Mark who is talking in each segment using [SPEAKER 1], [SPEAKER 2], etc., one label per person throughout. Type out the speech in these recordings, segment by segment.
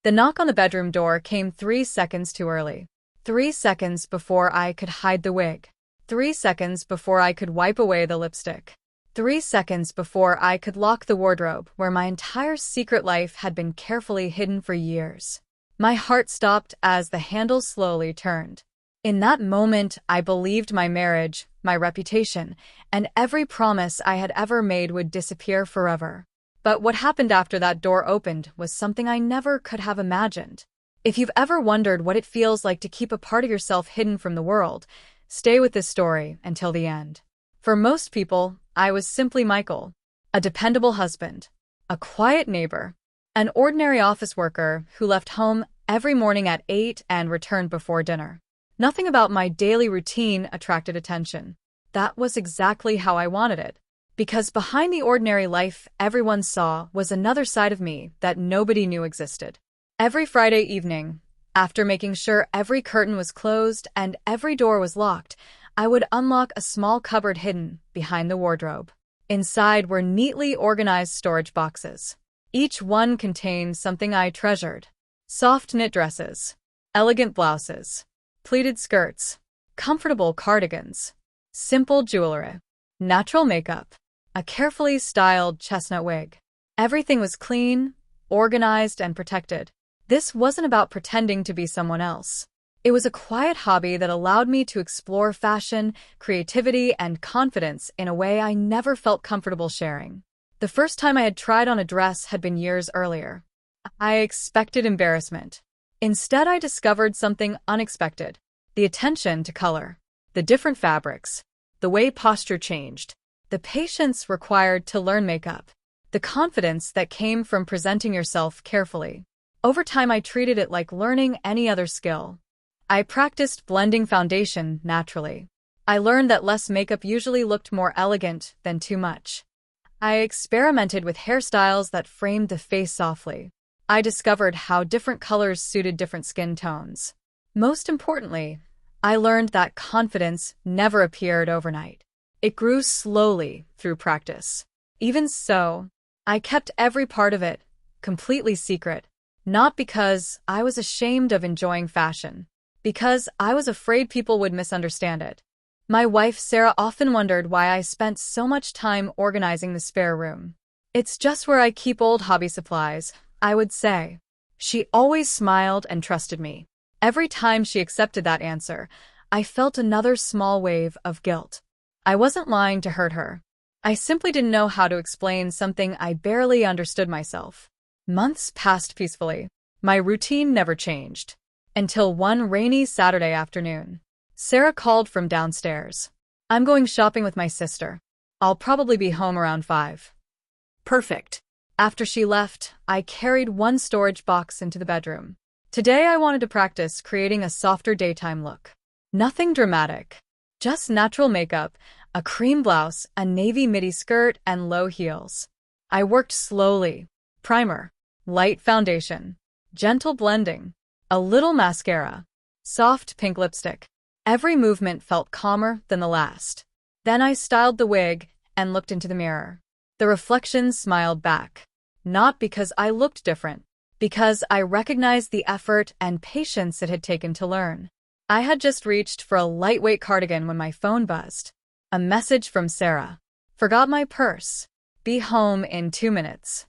[SPEAKER 1] The knock on the bedroom door came 3 seconds too early. 3 seconds before I could hide the wig. 3 seconds before I could wipe away the lipstick. 3 seconds before I could lock the wardrobe where my entire secret life had been carefully hidden for years. My heart stopped as the handle slowly turned. In that moment, I believed my marriage, my reputation, and every promise I had ever made would disappear forever. But what happened after that door opened was something I never could have imagined. If you've ever wondered what it feels like to keep a part of yourself hidden from the world, stay with this story until the end. For most people, I was simply Michael, a dependable husband, a quiet neighbor, an ordinary office worker who left home every morning at 8 and returned before dinner. Nothing about my daily routine attracted attention. That was exactly how I wanted it. Because behind the ordinary life everyone saw was another side of me that nobody knew existed. Every Friday evening, after making sure every curtain was closed and every door was locked, I would unlock a small cupboard hidden behind the wardrobe. Inside were neatly organized storage boxes. Each one contained something I treasured. Soft knit dresses, elegant blouses, pleated skirts, comfortable cardigans, simple jewelry, natural makeup, a carefully styled chestnut wig. Everything was clean, organized, and protected. This wasn't about pretending to be someone else. It was a quiet hobby that allowed me to explore fashion, creativity, and confidence in a way I never felt comfortable sharing. The first time I had tried on a dress had been years earlier. I expected embarrassment. Instead, I discovered something unexpected: the attention to color, the different fabrics, the way posture changed, the patience required to learn makeup, the confidence that came from presenting yourself carefully. Over time, I treated it like learning any other skill. I practiced blending foundation naturally. I learned that less makeup usually looked more elegant than too much. I experimented with hairstyles that framed the face softly. I discovered how different colors suited different skin tones. Most importantly, I learned that confidence never appeared overnight. It grew slowly through practice. Even so, I kept every part of it completely secret, not because I was ashamed of enjoying fashion, because I was afraid people would misunderstand it. My wife Sarah often wondered why I spent so much time organizing the spare room. "It's just where I keep old hobby supplies," I would say. She always smiled and trusted me. Every time she accepted that answer, I felt another small wave of guilt. I wasn't lying to hurt her. I simply didn't know how to explain something I barely understood myself. Months passed peacefully. My routine never changed. Until one rainy Saturday afternoon. Sarah called from downstairs. "I'm going shopping with my sister. I'll probably be home around 5. "Perfect." After she left, I carried one storage box into the bedroom. Today I wanted to practice creating a softer daytime look. Nothing dramatic. Just natural makeup, a cream blouse, a navy midi skirt, and low heels. I worked slowly. Primer, light foundation, gentle blending, a little mascara, soft pink lipstick. Every movement felt calmer than the last. Then I styled the wig and looked into the mirror. The reflection smiled back. Not because I looked different, because I recognized the effort and patience it had taken to learn. I had just reached for a lightweight cardigan when my phone buzzed. A message from Sarah. "Forgot my purse. Be home in 2 minutes."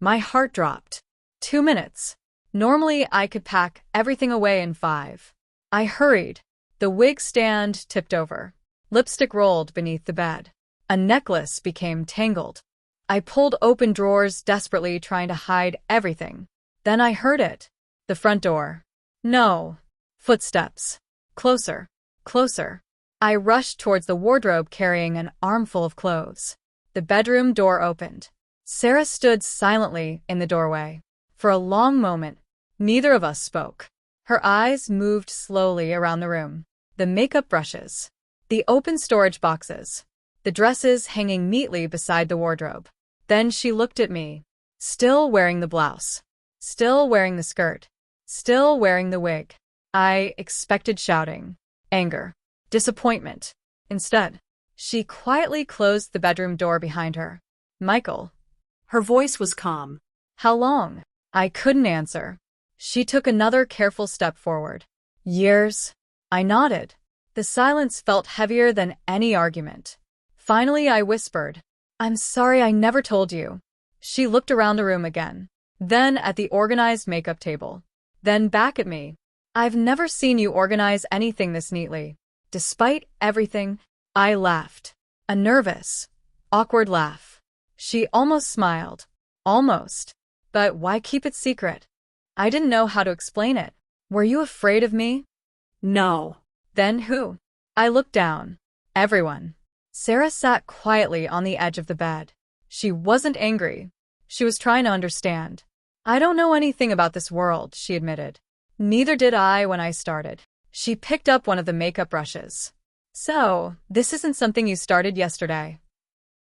[SPEAKER 1] My heart dropped. 2 minutes. Normally, I could pack everything away in 5. I hurried. The wig stand tipped over. Lipstick rolled beneath the bed. A necklace became tangled. I pulled open drawers desperately, trying to hide everything. Then I heard it. The front door. No. Footsteps. Closer. Closer. I rushed towards the wardrobe carrying an armful of clothes. The bedroom door opened. Sarah stood silently in the doorway. For a long moment, neither of us spoke. Her eyes moved slowly around the room. The makeup brushes. The open storage boxes. The dresses hanging neatly beside the wardrobe. Then she looked at me. Still wearing the blouse. Still wearing the skirt. Still wearing the wig. I expected shouting, anger, disappointment. Instead, she quietly closed the bedroom door behind her. "Michael." Her voice was calm. "How long?" I couldn't answer. She took another careful step forward. Years? I nodded. The silence felt heavier than any argument. Finally, I whispered, I'm sorry I never told you. She looked around the room again, then at the organized makeup table, then back at me. I've never seen you organize anything this neatly. Despite everything, I laughed. A nervous, awkward laugh. She almost smiled. Almost. But why keep it secret? I didn't know how to explain it. Were you afraid of me?
[SPEAKER 2] No.
[SPEAKER 1] Then who? I looked down. Everyone. Sarah sat quietly on the edge of the bed. She wasn't angry. She was trying to understand. I don't know anything about this world, she admitted. Neither did I when I started. She picked up one of the makeup brushes. So, this isn't something you started yesterday?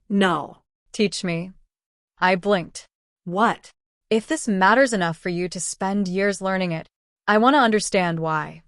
[SPEAKER 2] No.
[SPEAKER 1] Teach me. I blinked.
[SPEAKER 2] What?
[SPEAKER 1] If this matters enough for you to spend years learning it, I want to understand why.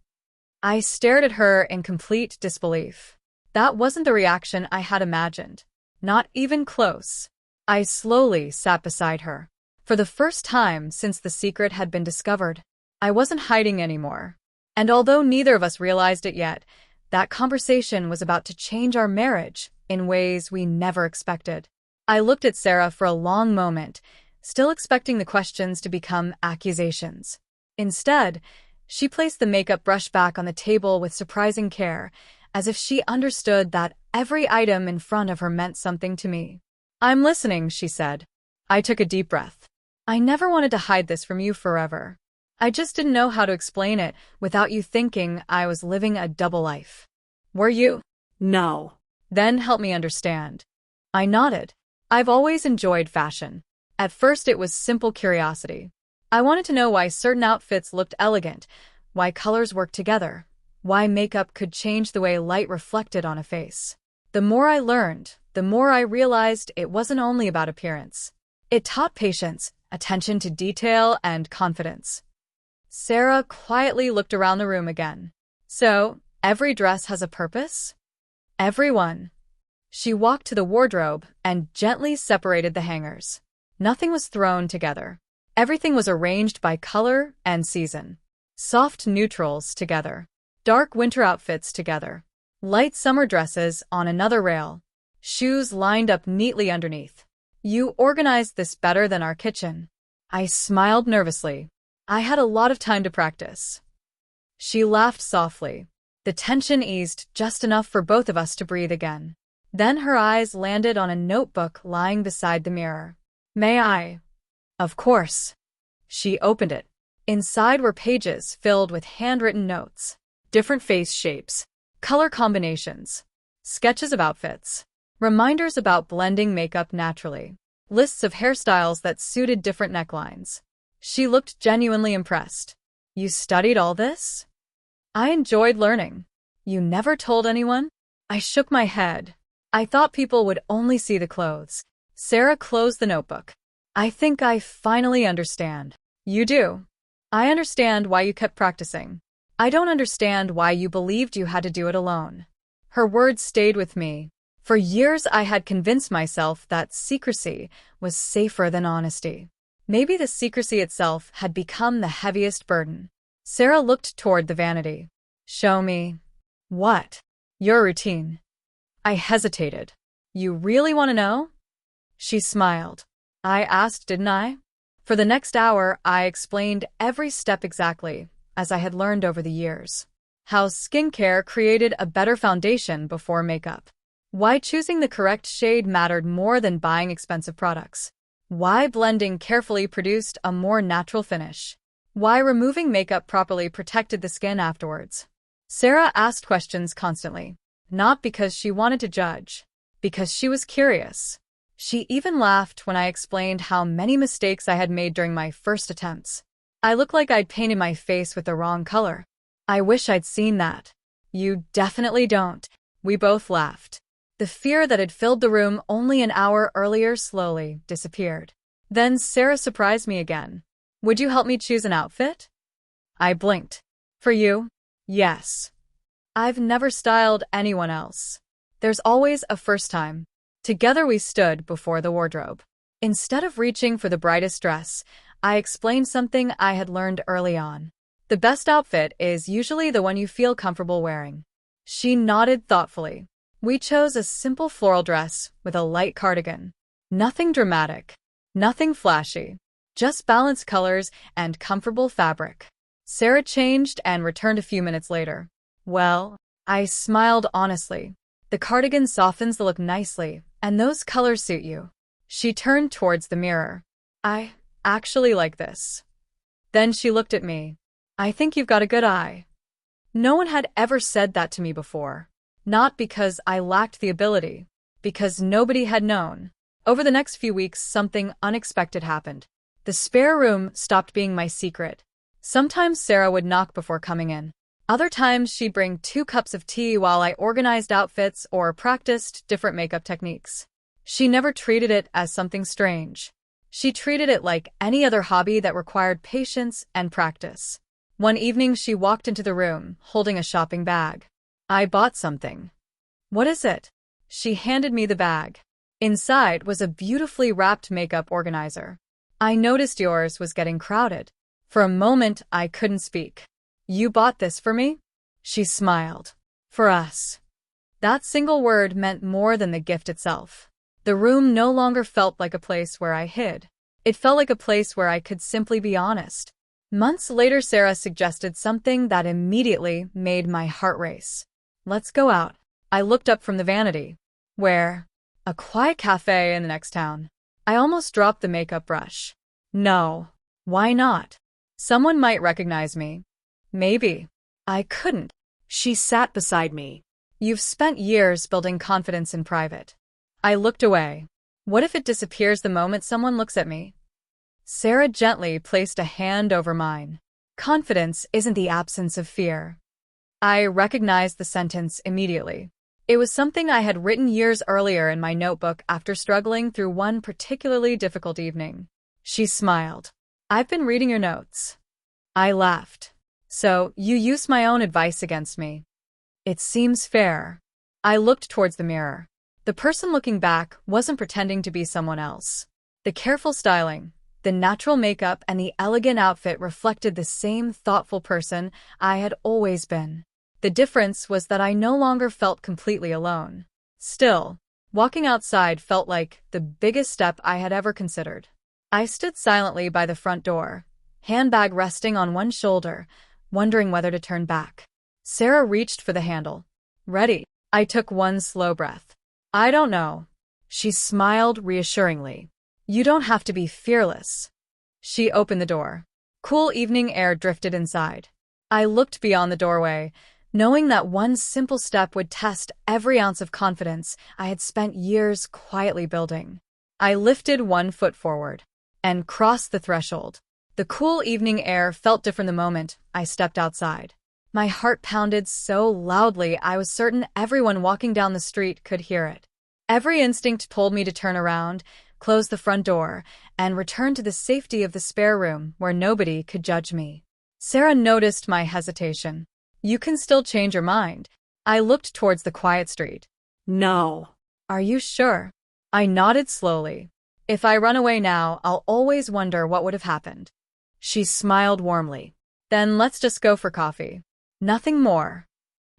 [SPEAKER 1] I stared at her in complete disbelief. That wasn't the reaction I had imagined. Not even close. I slowly sat beside her. For the first time since the secret had been discovered, I wasn't hiding anymore. And although neither of us realized it yet, that conversation was about to change our marriage in ways we never expected. I looked at Sarah for a long moment, still expecting the questions to become accusations. Instead, she placed the makeup brush back on the table with surprising care, as if she understood that every item in front of her meant something to me. I'm listening, she said. I took a deep breath. I never wanted to hide this from you forever. I just didn't know how to explain it without you thinking I was living a double life. Were you?
[SPEAKER 2] No.
[SPEAKER 1] Then help me understand. I nodded. I've always enjoyed fashion. At first it was simple curiosity. I wanted to know why certain outfits looked elegant, why colors worked together, why makeup could change the way light reflected on a face. The more I learned, the more I realized it wasn't only about appearance. It taught patience, attention to detail, and confidence. Sarah quietly looked around the room again. So, every dress has a purpose? Every one. She walked to the wardrobe and gently separated the hangers. Nothing was thrown together. Everything was arranged by color and season. Soft neutrals together. Dark winter outfits together. Light summer dresses on another rail. Shoes lined up neatly underneath. You organized this better than our kitchen. I smiled nervously. I had a lot of time to practice. She laughed softly. The tension eased just enough for both of us to breathe again. Then her eyes landed on a notebook lying beside the mirror. May I? Of course. She opened it. Inside were pages filled with handwritten notes, different face shapes, color combinations, sketches of outfits, reminders about blending makeup naturally, lists of hairstyles that suited different necklines. She looked genuinely impressed. You studied all this? I enjoyed learning. You never told anyone? I shook my head. I thought people would only see the clothes. Sarah closed the notebook. I think I finally understand. You do. I understand why you kept practicing. I don't understand why you believed you had to do it alone. Her words stayed with me. For years I had convinced myself that secrecy was safer than honesty. Maybe the secrecy itself had become the heaviest burden. Sarah looked toward the vanity. Show me. What? Your routine. I hesitated. You really want to know? She smiled. I asked, didn't I? For the next hour, I explained every step exactly, as I had learned over the years. How skincare created a better foundation before makeup. Why choosing the correct shade mattered more than buying expensive products. Why blending carefully produced a more natural finish. Why removing makeup properly protected the skin afterwards. Sarah asked questions constantly, not because she wanted to judge, because she was curious. She even laughed when I explained how many mistakes I had made during my first attempts. I looked like I'd painted my face with the wrong color. I wish I'd seen that. You definitely don't. We both laughed. The fear that had filled the room only an hour earlier slowly disappeared. Then Sarah surprised me again. Would you help me choose an outfit? I blinked. For you? Yes. I've never styled anyone else. There's always a first time. Together we stood before the wardrobe. Instead of reaching for the brightest dress, I explained something I had learned early on. The best outfit is usually the one you feel comfortable wearing. She nodded thoughtfully. We chose a simple floral dress with a light cardigan. Nothing dramatic, nothing flashy, just balanced colors and comfortable fabric. Sarah changed and returned a few minutes later. Well, I smiled honestly. The cardigan softens the look nicely, and those colors suit you. She turned towards the mirror. I actually like this. Then she looked at me. I think you've got a good eye. No one had ever said that to me before. Not because I lacked the ability, because nobody had known. Over the next few weeks, something unexpected happened. The spare room stopped being my secret. Sometimes Sarah would knock before coming in. Other times she'd bring 2 cups of tea while I organized outfits or practiced different makeup techniques. She never treated it as something strange. She treated it like any other hobby that required patience and practice. One evening she walked into the room, holding a shopping bag. I bought something. What is it? She handed me the bag. Inside was a beautifully wrapped makeup organizer. I noticed yours was getting crowded. For a moment, I couldn't speak. You bought this for me? She smiled. For us. That single word meant more than the gift itself. The room no longer felt like a place where I hid. It felt like a place where I could simply be honest. Months later, Sarah suggested something that immediately made my heart race. Let's go out. I looked up from the vanity. Where? A quiet cafe in the next town. I almost dropped the makeup brush. No. Why not? Someone might recognize me. Maybe. I couldn't. She sat beside me. You've spent years building confidence in private. I looked away. What if it disappears the moment someone looks at me? Sarah gently placed a hand over mine. Confidence isn't the absence of fear. I recognized the sentence immediately. It was something I had written years earlier in my notebook after struggling through one particularly difficult evening. She smiled. I've been reading your notes. I laughed. So, you used my own advice against me. It seems fair. I looked towards the mirror. The person looking back wasn't pretending to be someone else. The careful styling, the natural makeup, and the elegant outfit reflected the same thoughtful person I had always been. The difference was that I no longer felt completely alone. Still, walking outside felt like the biggest step I had ever considered. I stood silently by the front door, handbag resting on one shoulder, wondering whether to turn back. Sarah reached for the handle. Ready. I took one slow breath. I don't know. She smiled reassuringly. You don't have to be fearless. She opened the door. Cool evening air drifted inside. I looked beyond the doorway, knowing that one simple step would test every ounce of confidence I had spent years quietly building. I lifted one foot forward and crossed the threshold. The cool evening air felt different the moment I stepped outside. My heart pounded so loudly I was certain everyone walking down the street could hear it. Every instinct told me to turn around, close the front door, and return to the safety of the spare room where nobody could judge me. Sarah noticed my hesitation. You can still change your mind. I looked towards the quiet street.
[SPEAKER 2] No.
[SPEAKER 1] Are you sure? I nodded slowly. If I run away now, I'll always wonder what would have happened. She smiled warmly. Then let's just go for coffee. Nothing more.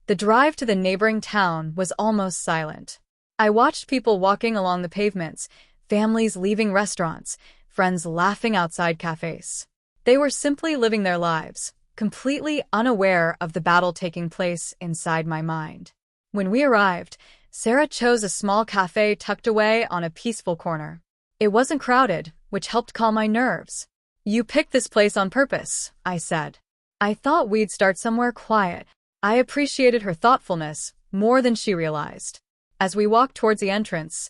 [SPEAKER 1] The drive to the neighboring town was almost silent. I watched people walking along the pavements, families leaving restaurants, friends laughing outside cafes. They were simply living their lives, completely unaware of the battle taking place inside my mind. When we arrived, Sarah chose a small cafe tucked away on a peaceful corner. It wasn't crowded, which helped calm my nerves. You picked this place on purpose, I said. I thought we'd start somewhere quiet. I appreciated her thoughtfulness more than she realized. As we walked towards the entrance,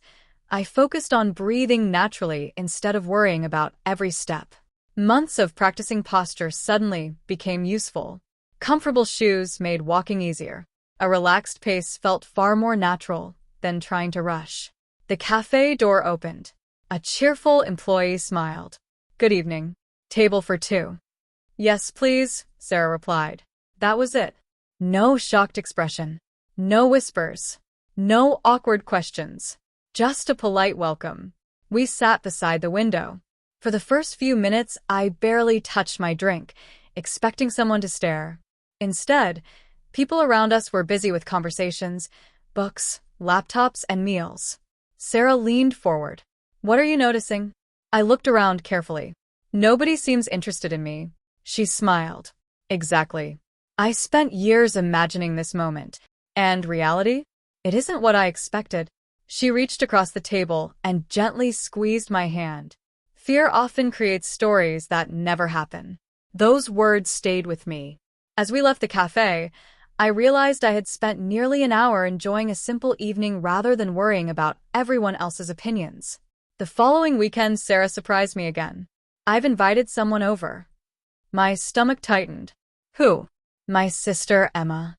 [SPEAKER 1] I focused on breathing naturally instead of worrying about every step. Months of practicing posture suddenly became useful. Comfortable shoes made walking easier. A relaxed pace felt far more natural than trying to rush. The cafe door opened. A cheerful employee smiled. Good evening. Table for 2. Yes, please, Sarah replied. That was it. No shocked expression. No whispers. No awkward questions. Just a polite welcome. We sat beside the window. For the first few minutes, I barely touched my drink, expecting someone to stare. Instead, people around us were busy with conversations, books, laptops, and meals. Sarah leaned forward. "What are you noticing?" I looked around carefully. "Nobody seems interested in me." She smiled. "Exactly. I spent years imagining this moment. And reality? It isn't what I expected." She reached across the table and gently squeezed my hand. "Fear often creates stories that never happen." Those words stayed with me. As we left the cafe, I realized I had spent nearly an hour enjoying a simple evening rather than worrying about everyone else's opinions. The following weekend, Sarah surprised me again. "I've invited someone over." My stomach tightened. "Who?" "My sister, Emma."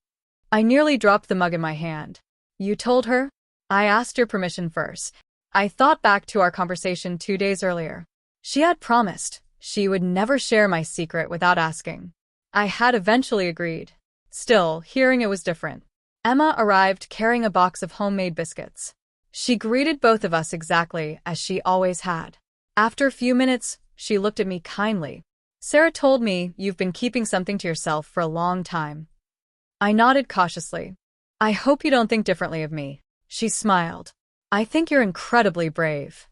[SPEAKER 1] I nearly dropped the mug in my hand. "You told her?" "I asked your permission first." I thought back to our conversation 2 days earlier. She had promised she would never share my secret without asking. I had eventually agreed. Still, hearing it was different. Emma arrived carrying a box of homemade biscuits. She greeted both of us exactly as she always had. After a few minutes, she looked at me kindly. "Sarah told me you've been keeping something to yourself for a long time." I nodded cautiously. "I hope you don't think differently of me." She smiled. "I think you're incredibly brave."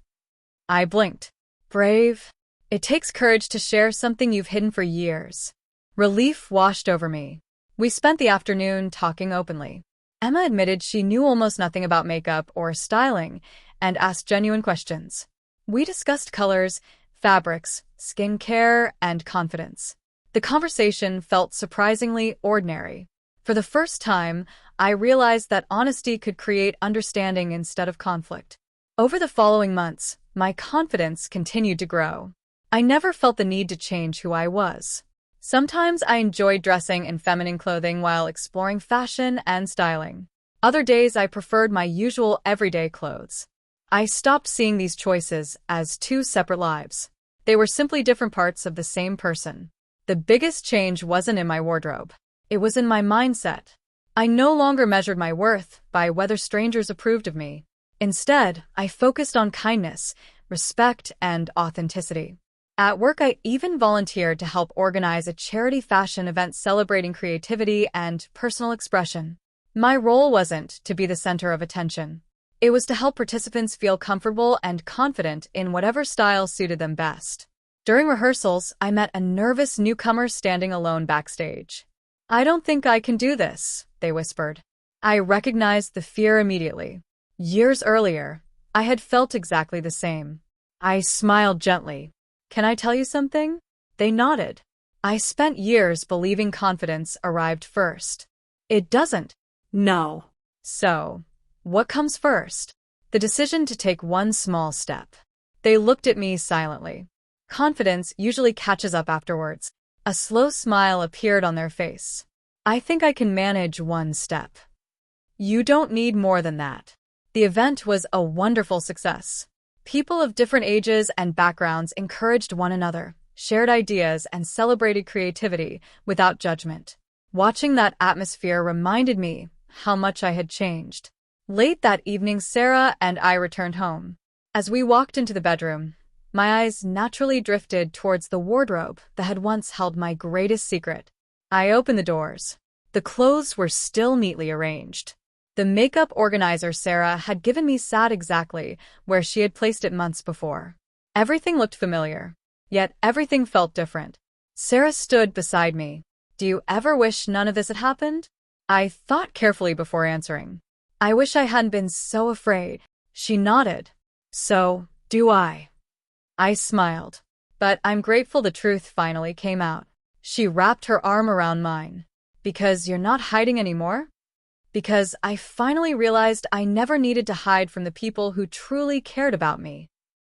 [SPEAKER 1] I blinked. Brave? It takes courage to share something you've hidden for years. Relief washed over me. We spent the afternoon talking openly. Emma admitted she knew almost nothing about makeup or styling and asked genuine questions. We discussed colors, fabrics, skincare, and confidence. The conversation felt surprisingly ordinary. For the first time, I realized that honesty could create understanding instead of conflict. Over the following months, my confidence continued to grow. I never felt the need to change who I was. Sometimes I enjoyed dressing in feminine clothing while exploring fashion and styling. Other days I preferred my usual everyday clothes. I stopped seeing these choices as two separate lives. They were simply different parts of the same person. The biggest change wasn't in my wardrobe. It was in my mindset. I no longer measured my worth by whether strangers approved of me. Instead, I focused on kindness, respect, and authenticity. At work, I even volunteered to help organize a charity fashion event celebrating creativity and personal expression. My role wasn't to be the center of attention. It was to help participants feel comfortable and confident in whatever style suited them best. During rehearsals, I met a nervous newcomer standing alone backstage. "I don't think I can do this," they whispered. I recognized the fear immediately. Years earlier, I had felt exactly the same. I smiled gently. "Can I tell you something?" They nodded. I spent years believing confidence arrived first. It doesn't.
[SPEAKER 2] No.
[SPEAKER 1] So, what comes first? The decision to take one small step. They looked at me silently. Confidence usually catches up afterwards. A slow smile appeared on their face. "I think I can manage one step." "You don't need more than that." The event was a wonderful success. People of different ages and backgrounds encouraged one another, shared ideas, and celebrated creativity without judgment. Watching that atmosphere reminded me how much I had changed. Late that evening, Sarah and I returned home. As we walked into the bedroom, my eyes naturally drifted towards the wardrobe that had once held my greatest secret. I opened the doors. The clothes were still neatly arranged. The makeup organizer Sarah had given me sat exactly where she had placed it months before. Everything looked familiar, yet everything felt different. Sarah stood beside me. "Do you ever wish none of this had happened?" I thought carefully before answering. "I wish I hadn't been so afraid." She nodded. "So, do I." I smiled. "But I'm grateful the truth finally came out." She wrapped her arm around mine. "Because you're not hiding anymore?" "Because I finally realized I never needed to hide from the people who truly cared about me."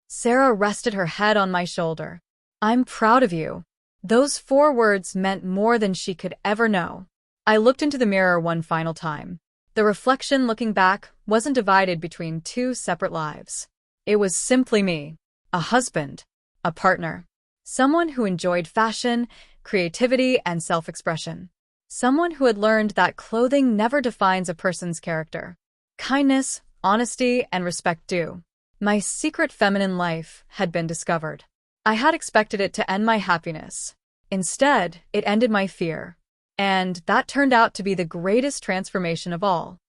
[SPEAKER 1] Sarah rested her head on my shoulder. "I'm proud of you." Those 4 words meant more than she could ever know. I looked into the mirror one final time. The reflection looking back wasn't divided between 2 separate lives. It was simply me, a husband, a partner, someone who enjoyed fashion, creativity, and self-expression. Someone who had learned that clothing never defines a person's character. Kindness, honesty, and respect do. My secret feminine life had been discovered. I had expected it to end my happiness. Instead, it ended my fear. And that turned out to be the greatest transformation of all.